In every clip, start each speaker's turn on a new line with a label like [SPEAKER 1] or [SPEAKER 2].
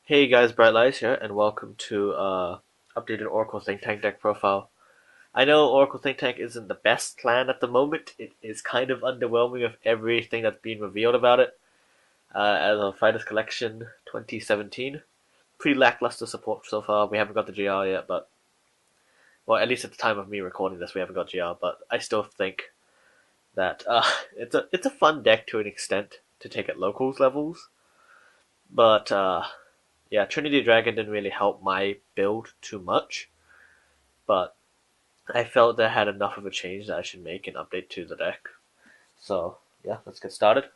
[SPEAKER 1] Hey guys, Bright Lights here, and welcome to updated Oracle Think Tank deck profile. I know Oracle Think Tank isn't the best plan at the moment. It is kind of underwhelming with everything that's been revealed about it. As of Fighters Collection 2017, pretty lackluster support so far. We haven't got the GR yet, but well, at least at the time of me recording this, we haven't got GR. But I still think that it's a fun deck to an extent to take at locals levels, but yeah, Trinity Dragon didn't really help my build too much, but I felt that I had enough of a change that I should make an update to the deck. So yeah, let's get started.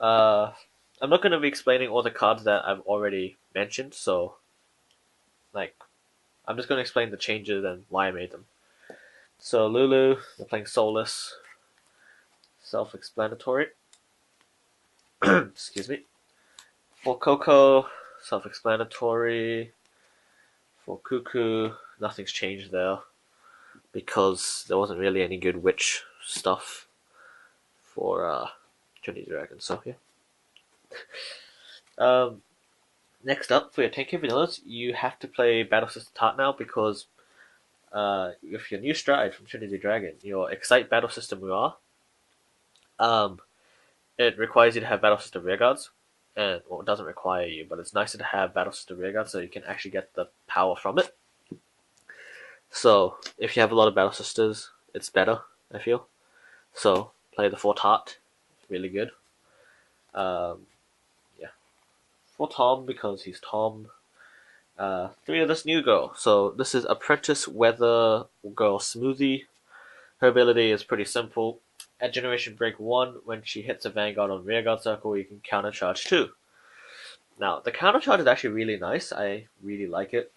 [SPEAKER 1] Uh, I'm not going to be explaining all the cards that I've already mentioned, so like I'm just going to explain the changes and why I made them. So Lulu, we're playing Souless, self-explanatory. Excuse me. For Coco, self-explanatory. For Cuckoo, nothing's changed there because there wasn't really any good witch stuff for Trinity Dragon. So yeah. Um, Next up for your 10k vanillas, you have to play Battle System Tart now because with your new stride from Trinity Dragon, your Excite Battle System Muar, um, it requires you to have Battle System Rearguards, and well, it doesn't require you, but it's nicer to have Battle System Rearguards so you can actually get the power from it. So if you have a lot of Battle Sisters, it's better, I feel. So play the 4 Tart, it's really good. Um, yeah, for Tom because he's Tom. 3 of this new girl. So this is Apprentice Weather Girl Smoothie. Her ability is pretty simple. At Generation Break 1, when she hits a Vanguard on Rearguard Circle, you can countercharge 2. Now, the countercharge is actually really nice. I really like it.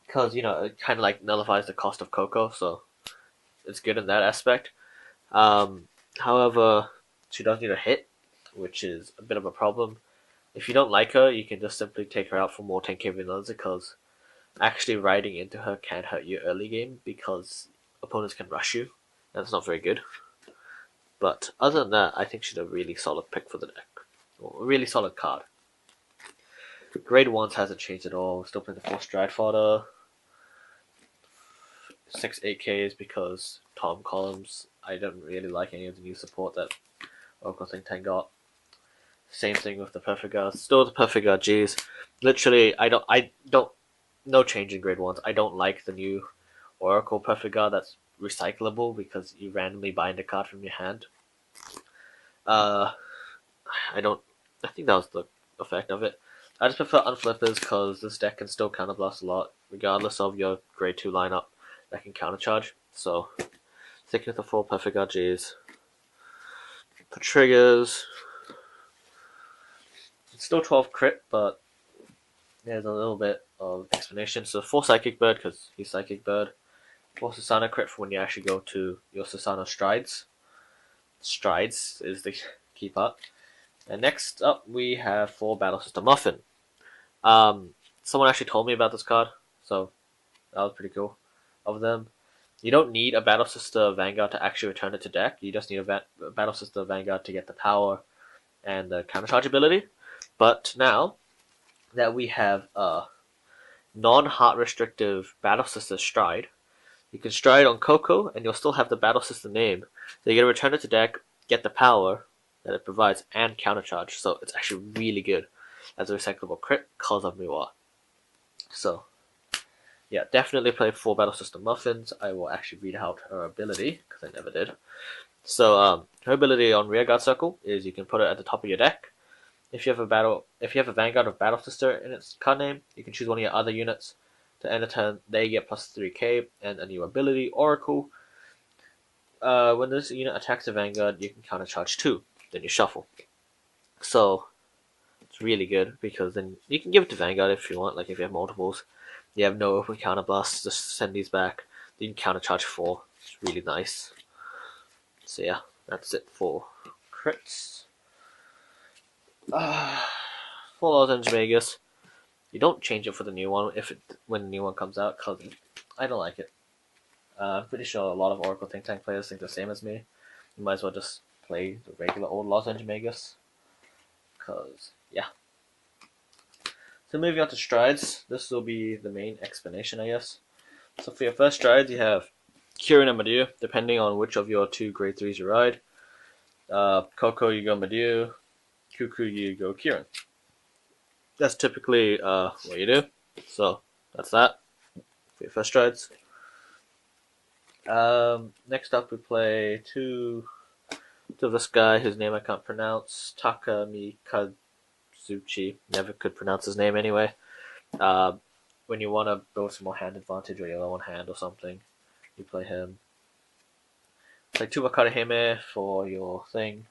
[SPEAKER 1] Because, it kind of like nullifies the cost of Coco, so it's good in that aspect. Um, However, she does need a hit, which is a bit of a problem. If you don't like her, you can just simply take her out for more 10k vanillas because actually riding into her can hurt you early game because opponents can rush you. That's not very good. But other than that, I think she's a really solid pick for the deck. A really solid card. Grade 1s hasn't changed at all. Still playing the 4 Stride Fodder. 6 8Ks because Tom Columns. I don't really like any of the new support that Oracle Think Tank got. Same thing with the Perfect Guard. Still the Perfect Guard Gs. Literally, I don't, no change in grade 1s. I don't like the new Oracle Perfect Guard that's recyclable because you randomly bind a card from your hand. Uh, I don't. I think that was the effect of it. I just prefer Unflippers because this deck can still counterblast a lot, regardless of your grade 2 lineup that can countercharge. So, sticking with the 4 Perfect Guard Gs. For triggers, it's still 12 crit, but there's a little bit of explanation. So 4 Psychic Bird because he's Psychic Bird. 4 Susana crit for when you actually go to your Susana Strides. Strides is the key part. And next up we have 4 Battle System Muffin. Someone actually told me about this card, so that was pretty cool of them. You don't need a Battle Sister Vanguard to actually return it to deck. You just need a Battle Sister Vanguard to get the power and the countercharge ability. But now that we have a non-heart restrictive Battle Sister Stride, you can stride on Coco and you'll still have the Battle Sister name. So you get to return it to deck, get the power that it provides, and countercharge. So it's actually really good as a recyclable crit because of Miwa. So yeah, definitely play 4 Battle System Muffins. I will actually read out her ability because I never did. So her ability on Rearguard Circle is you can put it at the top of your deck. If you have a Vanguard of Battle Sister in its card name, you can choose one of your other units. To end a turn, they get plus 3k and a new ability, Oracle. When this unit attacks a Vanguard, you can countercharge 2. Then you shuffle. So it's really good because then you can give it to Vanguard if you want, like if you have multiples. You have no open counterblasts, just send these back. You can countercharge 4. It's really nice. So yeah, that's it for crits. For Los Vegas, you don't change it for the new one when the new one comes out because I don't like it. I'm pretty sure a lot of Oracle Think Tank players think the same as me. You might as well just play the regular old Los Angeles because yeah. So moving on to strides, this will be the main explanation, I guess. So for your first strides, you have Kieran and Madhu, depending on which of your 2 grade 3s you ride. Coco, you go Madhu. Cuckoo, you go Kieran. That's typically what you do. So that's that for your first strides. Next up, we play two of this guy whose name I can't pronounce. Takamikazuchi. Never could pronounce his name anyway. When you want to build some more hand advantage or you're low on hand or something, you play him. Play two Wakadahime for your thing,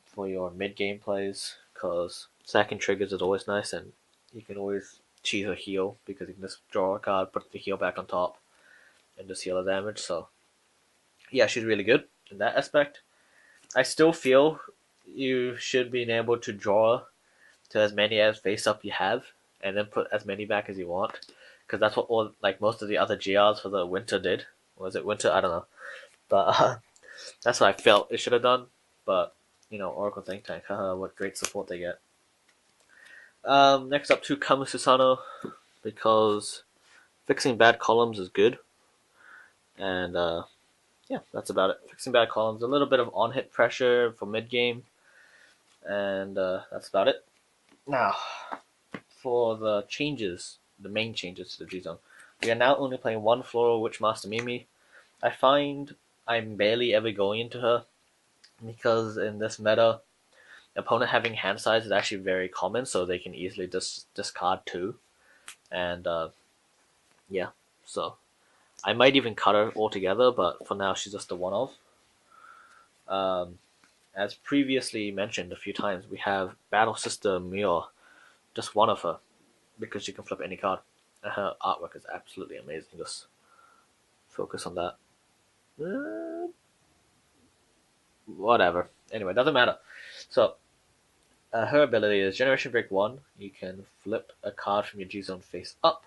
[SPEAKER 1] for your mid game plays, because stacking triggers is always nice and you can always cheese a heal because you can just draw a card, put the heal back on top, and just heal the damage. So, yeah, she's really good in that aspect. I still feel you should be able to draw to as many as face up you have, and then put as many back as you want, because that's what all like most of the other GRs for the winter did. Was it winter? I don't know, but that's what I felt it should have done. But Oracle Think Tank, what great support they get. Next up, to Kamu Susano, because fixing bad columns is good, and yeah, that's about it. Fixing bad columns, a little bit of on-hit pressure for mid-game, and that's about it. Now, for the changes, the main changes to the G-Zone, we are now only playing one Floral Witchmaster Mimi. I find I'm barely ever going into her, because in this meta, opponent having hand size is actually very common, so they can easily discard 2. And yeah, so I might even cut her altogether, but for now she's just a one-off. As previously mentioned a few times, we have Battle Sister Mior, just one of her, because she can flip any card. And her artwork is absolutely amazing. Just focus on that. Whatever. Anyway, doesn't matter. So, her ability is Generation Break 1. You can flip a card from your G-Zone face up.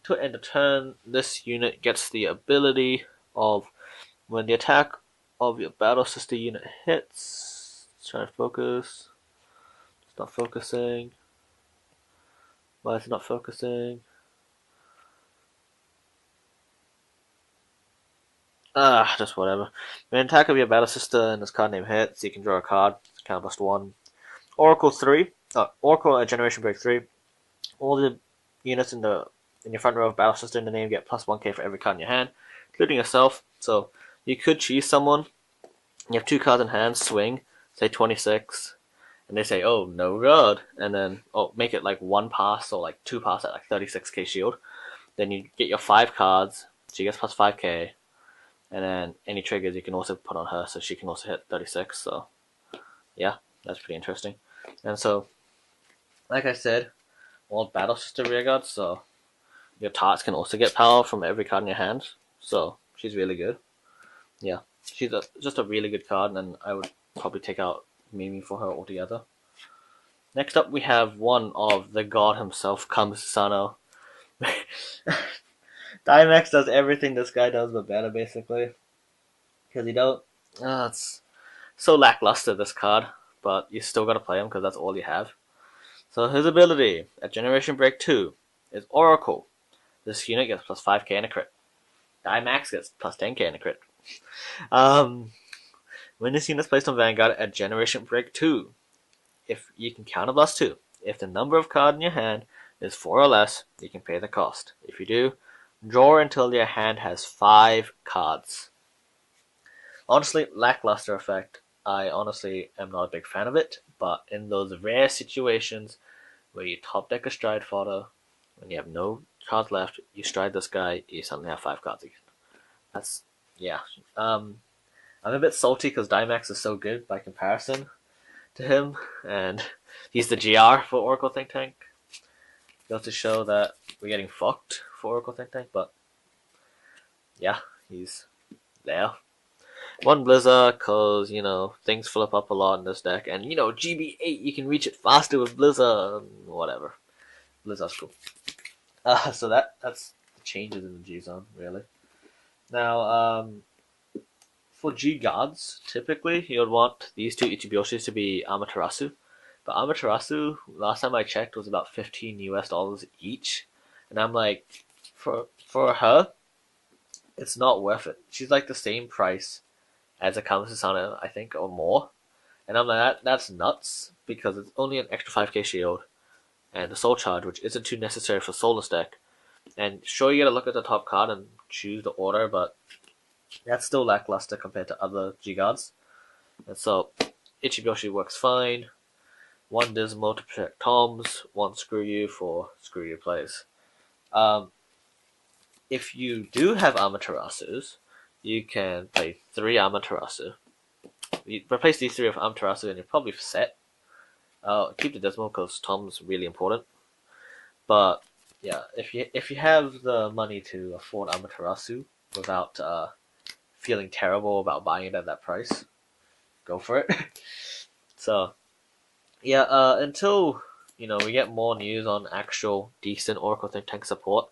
[SPEAKER 1] To end the turn, this unit gets the ability of when the attack of your Battle Sister unit hits. Trying to focus. It's not focusing. Why is it not focusing? Just whatever. When an attack of your Battle Sister and this card name hits, you can draw a card. Counterblast 1. Oracle 3. Oracle at Generation Break 3. All the units in your front row of Battle Sister in the name get plus 1k for every card in your hand, including yourself. So you could choose someone. You have 2 cards in hand, swing, say 26, and they say, oh, no god. And then, make it like 1 pass or like 2 pass at like 36k shield. Then you get your 5 cards, she gets plus 5k. And then any triggers you can also put on her, so she can also hit 36. So, yeah, that's pretty interesting. And so, like I said, all Battle Sister rearguards, so your tarts can also get power from every card in your hand. So, she's really good. Yeah, she's just a really good card, and I would probably take out Mimi for her altogether. Next up, we have one of the god himself, Kamu Susano. Dimax does everything this guy does, but better, basically. Because you don't... it's so lackluster, this card. But you still gotta play him, because that's all you have. So his ability, at Generation Break 2, is Oracle. This unit gets plus 5k and a crit. Dimax gets plus 10k and a crit. When this unit is placed on Vanguard at Generation Break 2, if you can counterblast 2. If the number of cards in your hand is 4 or less, you can pay the cost. If you do, draw until your hand has 5 cards. Honestly, lackluster effect. I honestly am not a big fan of it, but in those rare situations where you top deck a stride fodder, when you have no cards left, you stride this guy, you suddenly have 5 cards again. That's, yeah. I'm a bit salty because Dimax is so good by comparison to him, and he's the GR for Oracle Think Tank. Goes to show that we're getting fucked for Oracle Think Tank, but yeah, he's there. One Blizzard, cause things flip up a lot in this deck, and GB8 you can reach it faster with Blizzard, whatever. Blizzard's cool. So that's the changes in the G zone, really. Now, for G guards, typically you'd want these 2 Ichiboshis to be Amaterasu, But Amaterasu, last time I checked, was about $15 each, and I'm like, for her, it's not worth it. She's like the same price as a Kama Susanoo, I think, or more. And I'm like, that's nuts because it's only an extra 5k shield and the soul charge, which isn't too necessary for Souless deck. And sure, you gotta look at the top card and choose the order, but that's still lackluster compared to other G guards. And so, Ichiboshi works fine. One Dismal to protect Toms, one Screw You for Screw You plays. If you do have Amaterasus, you can play 3 Amaterasu. You replace these 3 with Amaterasu and you're probably set. Keep the Dismal because Tom's really important. But yeah, if you have the money to afford Amaterasu without feeling terrible about buying it at that price, go for it. So yeah, until we get more news on actual decent Oracle Think Tank support,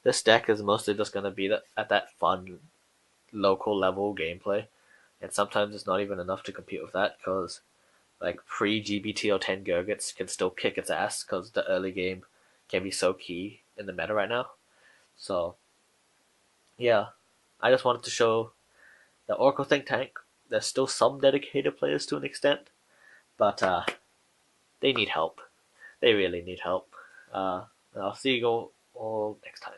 [SPEAKER 1] this deck is mostly just gonna be at that fun local level gameplay, and sometimes it's not even enough to compete with that because like pre GBTO 10 Gurgits can still kick its ass because the early game can be so key in the meta right now. So yeah, I just wanted to show the Oracle Think Tank. There's still some dedicated players to an extent, but they need help. They really need help. Uh, I'll see you all next time.